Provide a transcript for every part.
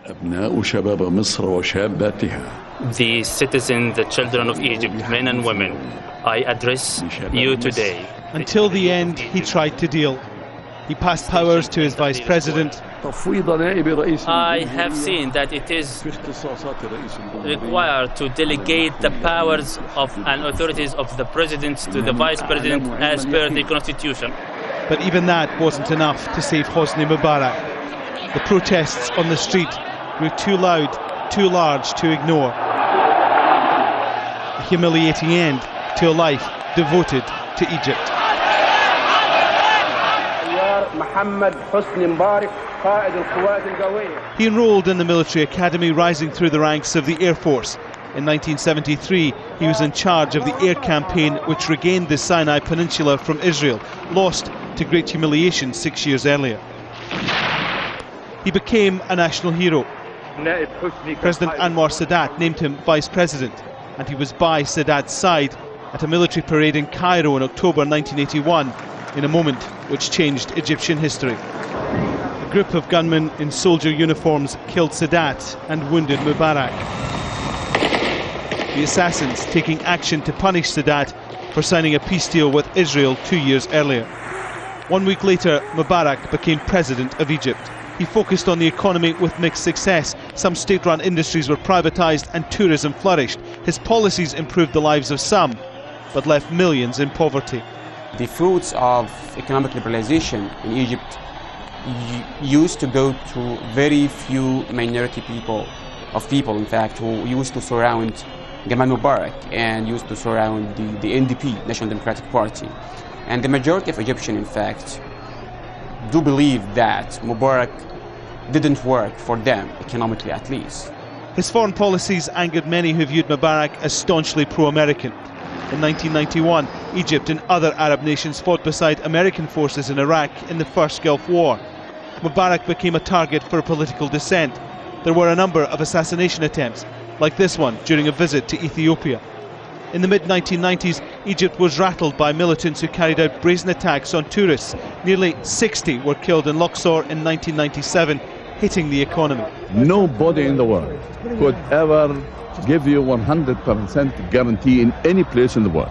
The citizens, the children of Egypt, men and women, I address you today. Until the end, he tried to deal. He passed powers to his vice president. I have seen that it is required to delegate the powers of and authorities of the president to the vice president as per the constitution. But even that wasn't enough to save Hosni Mubarak. The protests on the street grew too loud, too large to ignore. A humiliating end to a life devoted to Egypt. He enrolled in the military academy, rising through the ranks of the Air Force. In 1973, he was in charge of the air campaign which regained the Sinai Peninsula from Israel, lost to great humiliation 6 years earlier. He became a national hero. President Anwar Sadat named him vice president, and he was by Sadat's side at a military parade in Cairo in October 1981, in a moment which changed Egyptian history. A group of gunmen in soldier uniforms killed Sadat and wounded Mubarak. The assassins taking action to punish Sadat for signing a peace deal with Israel 2 years earlier. 1 week later, Mubarak became president of Egypt. He focused on the economy with mixed success. Some state-run industries were privatized and tourism flourished. His policies improved the lives of some, but left millions in poverty. The fruits of economic liberalization in Egypt used to go to very few minority people, in fact, who used to surround Gamal Mubarak and used to surround the NDP, National Democratic Party. And the majority of Egyptians, in fact, do believe that Mubarak didn't work for them, economically at least. His foreign policies angered many who viewed Mubarak as staunchly pro-American. In 1991, Egypt and other Arab nations fought beside American forces in Iraq in the First Gulf War. Mubarak became a target for political dissent. There were a number of assassination attempts, like this one during a visit to Ethiopia. In the mid-1990s, Egypt was rattled by militants who carried out brazen attacks on tourists. Nearly 60 were killed in Luxor in 1997, hitting the economy. Nobody in the world could ever give you 100% guarantee in any place in the world.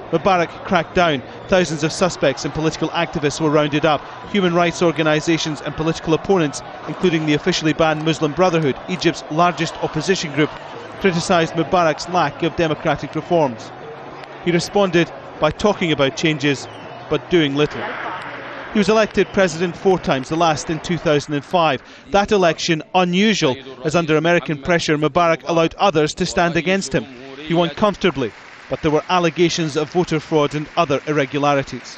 Mubarak cracked down. Thousands of suspects and political activists were rounded up. Human rights organisations and political opponents, including the officially banned Muslim Brotherhood, Egypt's largest opposition group, criticised Mubarak's lack of democratic reforms. He responded by talking about changes, but doing little. He was elected president 4 times, the last in 2005. That election unusual, as under American pressure Mubarak allowed others to stand against him. He won comfortably, but there were allegations of voter fraud and other irregularities.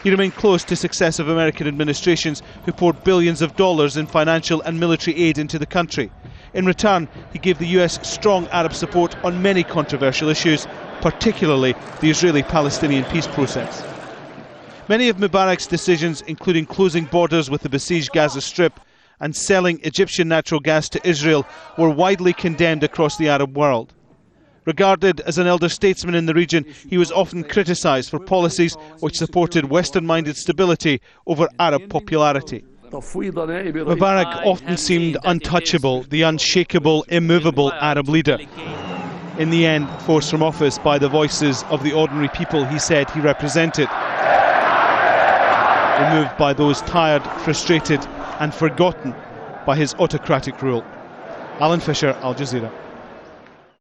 He remained close to successive American administrations who poured billions of dollars in financial and military aid into the country. In return, he gave the US strong Arab support on many controversial issues, particularly the Israeli-Palestinian peace process. Many of Mubarak's decisions, including closing borders with the besieged Gaza Strip and selling Egyptian natural gas to Israel, were widely condemned across the Arab world. Regarded as an elder statesman in the region, he was often criticised for policies which supported Western-minded stability over Arab popularity. Mubarak often seemed untouchable, the unshakable, immovable Arab leader. In the end, forced from office by the voices of the ordinary people he said he represented. Removed by those tired, frustrated and forgotten by his autocratic rule. Alan Fisher, Al Jazeera.